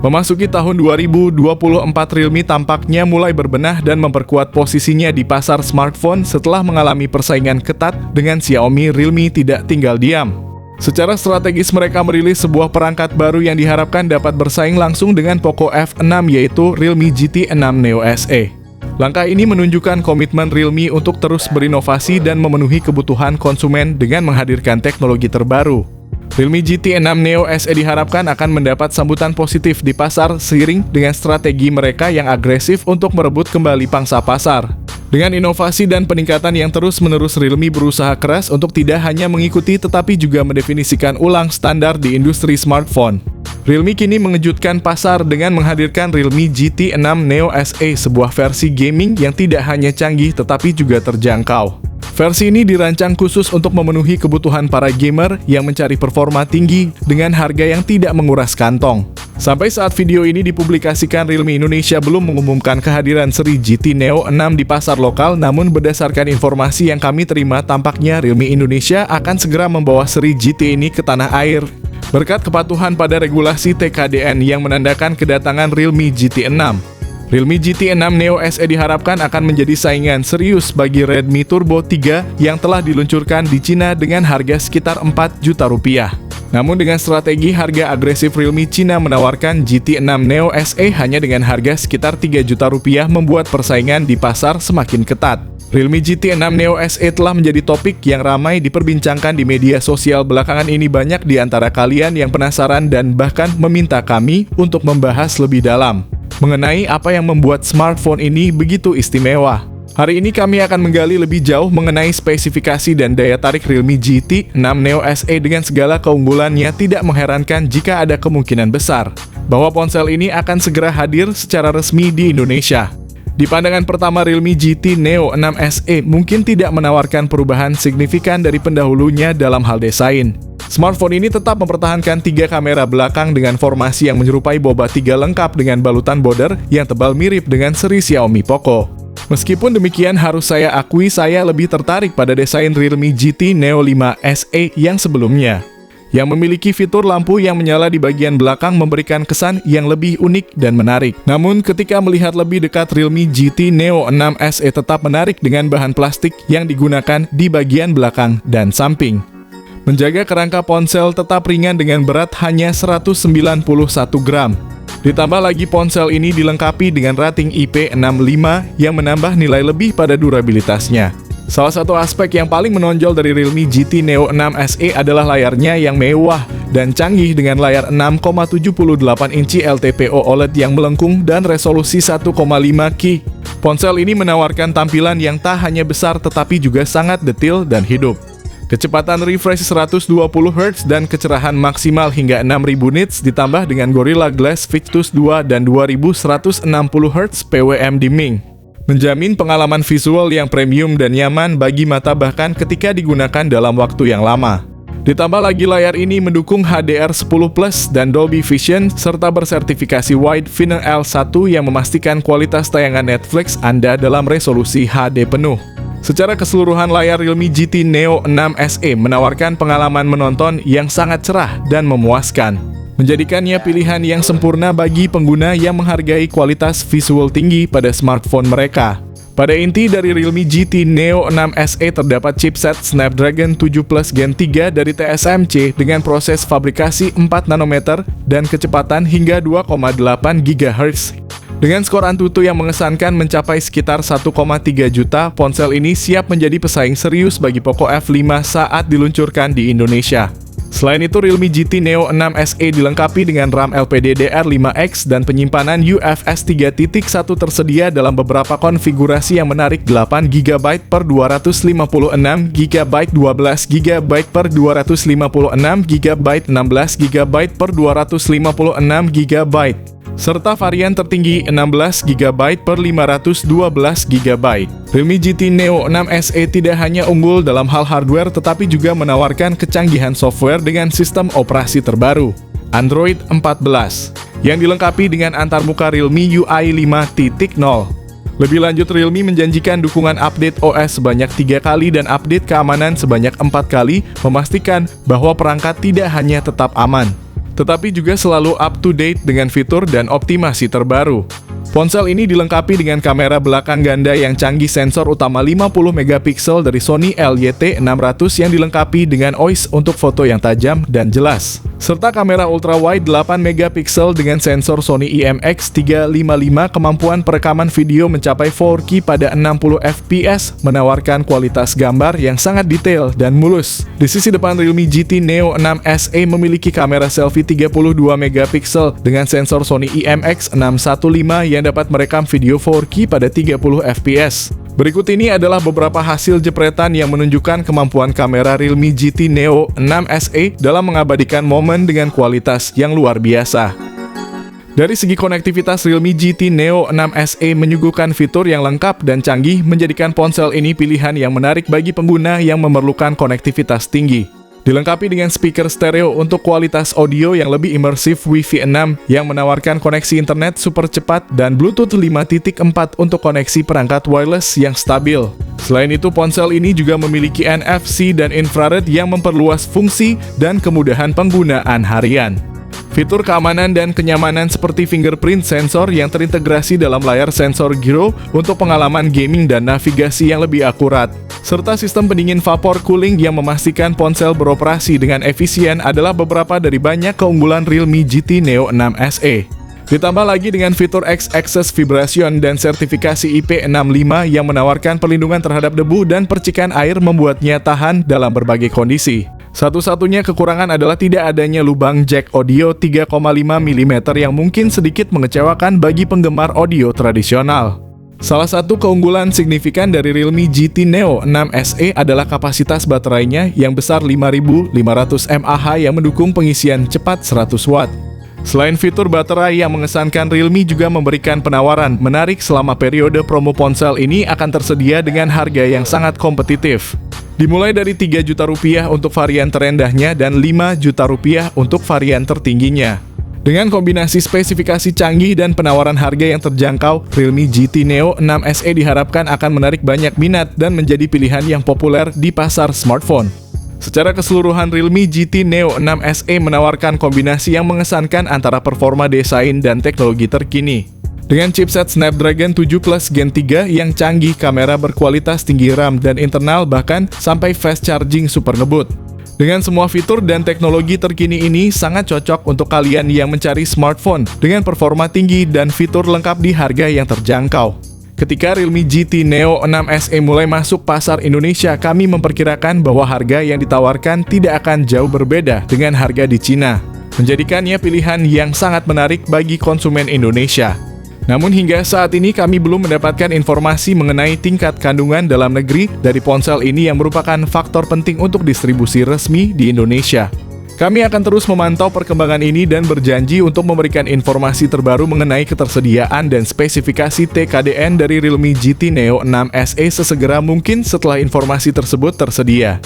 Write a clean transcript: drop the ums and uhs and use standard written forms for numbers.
Memasuki tahun 2024, Realme tampaknya mulai berbenah dan memperkuat posisinya di pasar smartphone setelah mengalami persaingan ketat dengan Xiaomi. Realme tidak tinggal diam. Secara strategis mereka merilis sebuah perangkat baru yang diharapkan dapat bersaing langsung dengan Poco F6, yaitu Realme GT 6 Neo SE. Langkah ini menunjukkan komitmen Realme untuk terus berinovasi dan memenuhi kebutuhan konsumen dengan menghadirkan teknologi terbaru. Realme GT 6 Neo SE diharapkan akan mendapat sambutan positif di pasar seiring dengan strategi mereka yang agresif untuk merebut kembali pangsa pasar. Dengan inovasi dan peningkatan yang terus-menerus, Realme berusaha keras untuk tidak hanya mengikuti tetapi juga mendefinisikan ulang standar di industri smartphone. Realme kini mengejutkan pasar dengan menghadirkan Realme GT 6 Neo SE, sebuah versi gaming yang tidak hanya canggih tetapi juga terjangkau. Versi ini dirancang khusus untuk memenuhi kebutuhan para gamer yang mencari performa tinggi dengan harga yang tidak menguras kantong. Sampai saat video ini dipublikasikan, Realme Indonesia belum mengumumkan kehadiran seri GT Neo 6 di pasar lokal, namun berdasarkan informasi yang kami terima, tampaknya Realme Indonesia akan segera membawa seri GT ini ke tanah air. Berkat kepatuhan pada regulasi TKDN yang menandakan kedatangan Realme GT 6. Realme GT 6 Neo SE diharapkan akan menjadi saingan serius bagi Redmi Turbo 3 yang telah diluncurkan di Cina dengan harga sekitar 4 juta rupiah. Namun dengan strategi harga agresif, Realme Cina menawarkan GT 6 Neo SE hanya dengan harga sekitar 3 juta rupiah, membuat persaingan di pasar semakin ketat. Realme GT 6 Neo SE telah menjadi topik yang ramai diperbincangkan di media sosial belakangan ini. Banyak di antara kalian yang penasaran dan bahkan meminta kami untuk membahas lebih dalam mengenai apa yang membuat smartphone ini begitu istimewa. Hari ini kami akan menggali lebih jauh mengenai spesifikasi dan daya tarik Realme GT 6 Neo SE dengan segala keunggulannya. Tidak mengherankan jika ada kemungkinan besar bahwa ponsel ini akan segera hadir secara resmi di Indonesia. Di pandangan pertama, Realme GT Neo 6 SE mungkin tidak menawarkan perubahan signifikan dari pendahulunya dalam hal desain. Smartphone ini tetap mempertahankan 3 kamera belakang dengan formasi yang menyerupai boba 3 lengkap dengan balutan border yang tebal mirip dengan seri Xiaomi Poco. Meskipun demikian, harus saya akui saya lebih tertarik pada desain Realme GT Neo 5 SE yang sebelumnya, yang memiliki fitur lampu yang menyala di bagian belakang memberikan kesan yang lebih unik dan menarik. Namun ketika melihat lebih dekat, Realme GT Neo 6 SE tetap menarik dengan bahan plastik yang digunakan di bagian belakang dan samping. Menjaga kerangka ponsel tetap ringan dengan berat hanya 191 gram. Ditambah lagi ponsel ini dilengkapi dengan rating IP65 yang menambah nilai lebih pada durabilitasnya. Salah satu aspek yang paling menonjol dari Realme GT Neo 6 SE adalah layarnya yang mewah dan canggih dengan layar 6,78 inci LTPO OLED yang melengkung dan resolusi 1,5K. Ponsel ini menawarkan tampilan yang tak hanya besar tetapi juga sangat detail dan hidup. Kecepatan refresh 120 Hz dan kecerahan maksimal hingga 6000 nits ditambah dengan Gorilla Glass Victus 2 dan 2160 Hz PWM dimming menjamin pengalaman visual yang premium dan nyaman bagi mata bahkan ketika digunakan dalam waktu yang lama. Ditambah lagi layar ini mendukung HDR10+ dan Dolby Vision serta bersertifikasi Wide Vinyl L1 yang memastikan kualitas tayangan Netflix Anda dalam resolusi HD penuh. Secara keseluruhan, layar Realme GT Neo 6 SE menawarkan pengalaman menonton yang sangat cerah dan memuaskan, menjadikannya pilihan yang sempurna bagi pengguna yang menghargai kualitas visual tinggi pada smartphone mereka. Pada inti dari Realme GT Neo 6 SE terdapat chipset Snapdragon 7 Plus Gen 3 dari TSMC dengan proses fabrikasi 4 nanometer dan kecepatan hingga 2,8 GHz. Dengan skor Antutu yang mengesankan mencapai sekitar 1,3 juta, ponsel ini siap menjadi pesaing serius bagi Poco F5 saat diluncurkan di Indonesia. Selain itu, Realme GT Neo 6 SE dilengkapi dengan RAM LPDDR5X dan penyimpanan UFS 3.1 tersedia dalam beberapa konfigurasi yang menarik, 8GB per 256GB, 12GB per 256GB, 16GB per 256GB, serta varian tertinggi 16GB per 512GB. Realme GT Neo 6 SE tidak hanya unggul dalam hal hardware tetapi juga menawarkan kecanggihan software dengan sistem operasi terbaru, Android 14, yang dilengkapi dengan antarmuka Realme UI 5.0. Lebih lanjut, Realme menjanjikan dukungan update OS sebanyak 3 kali dan update keamanan sebanyak 4 kali, memastikan bahwa perangkat tidak hanya tetap aman, tetapi juga selalu up to date dengan fitur dan optimasi terbaru. Ponsel ini dilengkapi dengan kamera belakang ganda yang canggih, sensor utama 50 megapiksel dari Sony LYT600 yang dilengkapi dengan OIS untuk foto yang tajam dan jelas, serta kamera ultrawide 8 megapiksel dengan sensor Sony IMX355. Kemampuan perekaman video mencapai 4K pada 60 fps, menawarkan kualitas gambar yang sangat detail dan mulus. Di sisi depan, Realme GT Neo 6 SE memiliki kamera selfie 32 megapiksel dengan sensor Sony IMX615 yang dapat merekam video 4K pada 30 fps. Berikut ini adalah beberapa hasil jepretan yang menunjukkan kemampuan kamera Realme GT Neo 6 SE dalam mengabadikan momen dengan kualitas yang luar biasa. Dari segi konektivitas, Realme GT Neo 6 SE menyuguhkan fitur yang lengkap dan canggih, menjadikan ponsel ini pilihan yang menarik bagi pengguna yang memerlukan konektivitas tinggi. Dilengkapi dengan speaker stereo untuk kualitas audio yang lebih imersif, Wi-Fi 6 yang menawarkan koneksi internet super cepat, dan Bluetooth 5.4 untuk koneksi perangkat wireless yang stabil. Selain itu, ponsel ini juga memiliki NFC dan infrared yang memperluas fungsi dan kemudahan penggunaan harian. Fitur keamanan dan kenyamanan seperti fingerprint sensor yang terintegrasi dalam layar sensor gyro untuk pengalaman gaming dan navigasi yang lebih akurat, serta sistem pendingin vapor cooling yang memastikan ponsel beroperasi dengan efisien adalah beberapa dari banyak keunggulan Realme GT Neo 6 SE. Ditambah lagi dengan fitur X-Access Vibration dan sertifikasi IP65 yang menawarkan perlindungan terhadap debu dan percikan air, membuatnya tahan dalam berbagai kondisi. Satu-satunya kekurangan adalah tidak adanya lubang jack audio 3,5 mm yang mungkin sedikit mengecewakan bagi penggemar audio tradisional. Salah satu keunggulan signifikan dari Realme GT Neo 6 SE adalah kapasitas baterainya yang besar 5.500 mAh yang mendukung pengisian cepat 100 Watt. Selain fitur baterai yang mengesankan, Realme juga memberikan penawaran menarik selama periode promo. Ponsel ini akan tersedia dengan harga yang sangat kompetitif, dimulai dari Rp3 juta untuk varian terendahnya dan Rp5 juta untuk varian tertingginya. Dengan kombinasi spesifikasi canggih dan penawaran harga yang terjangkau, Realme GT Neo 6 SE diharapkan akan menarik banyak minat dan menjadi pilihan yang populer di pasar smartphone. Secara keseluruhan, Realme GT Neo 6 SE menawarkan kombinasi yang mengesankan antara performa, desain, dan teknologi terkini. Dengan chipset Snapdragon 7 Plus Gen 3 yang canggih, kamera berkualitas tinggi, RAM dan internal, bahkan sampai fast charging super ngebut. Dengan semua fitur dan teknologi terkini ini, sangat cocok untuk kalian yang mencari smartphone dengan performa tinggi dan fitur lengkap di harga yang terjangkau. Ketika Realme GT Neo 6 SE mulai masuk pasar Indonesia, kami memperkirakan bahwa harga yang ditawarkan tidak akan jauh berbeda dengan harga di Cina, menjadikannya pilihan yang sangat menarik bagi konsumen Indonesia. Namun hingga saat ini kami belum mendapatkan informasi mengenai tingkat kandungan dalam negeri dari ponsel ini yang merupakan faktor penting untuk distribusi resmi di Indonesia. Kami akan terus memantau perkembangan ini dan berjanji untuk memberikan informasi terbaru mengenai ketersediaan dan spesifikasi TKDN dari Realme GT Neo 6 SE sesegera mungkin setelah informasi tersebut tersedia.